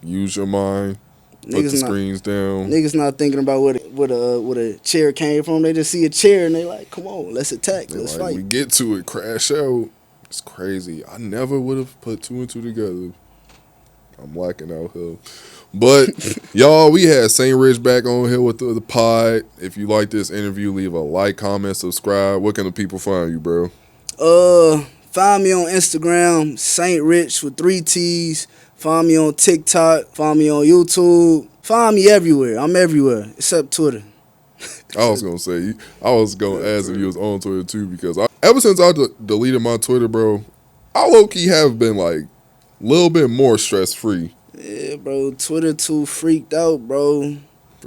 [SPEAKER 1] Use your mind. Put the
[SPEAKER 2] Niggas not,
[SPEAKER 1] screens down.
[SPEAKER 2] niggas not thinking about where a chair came from. They just see a chair and they like, come on, let's attack,
[SPEAKER 1] They
[SPEAKER 2] let's
[SPEAKER 1] like,
[SPEAKER 2] fight.
[SPEAKER 1] we get to it, crash out. It's crazy. I never would have put two and two together. I'm lacking out here. But, y'all, we had Saint Rich back on here with the pod. If you like this interview, leave a like, comment, subscribe. Where can the people find you, bro?
[SPEAKER 2] Find me on Instagram, Saint Rich with 3 T's. Find me on TikTok. Find me on YouTube. Find me everywhere. I'm everywhere except Twitter.
[SPEAKER 1] I was going to say, I was going to ask if you was on Twitter too, because ever since I deleted my Twitter, bro, I low-key have been like a little bit more stress-free.
[SPEAKER 2] Yeah, bro. Twitter too freaked out, bro.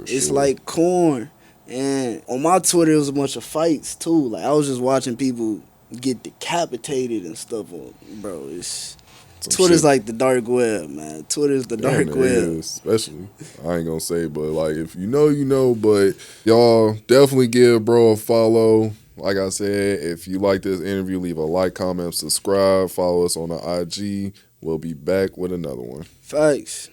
[SPEAKER 2] It's
[SPEAKER 1] Sure.
[SPEAKER 2] like corn. And on my Twitter, it was a bunch of fights too. Like I was just watching people get decapitated and stuff. Bro, it's
[SPEAKER 1] Some
[SPEAKER 2] Twitter's
[SPEAKER 1] shit.
[SPEAKER 2] like the dark web, man. Twitter's the dark
[SPEAKER 1] Damn, it
[SPEAKER 2] web.
[SPEAKER 1] is, especially. I ain't gonna say, but like if you know, you know. But y'all definitely give bro a follow. Like I said, if you like this interview, leave a like, comment, subscribe, follow us on the IG. We'll be back with another one.
[SPEAKER 2] Facts.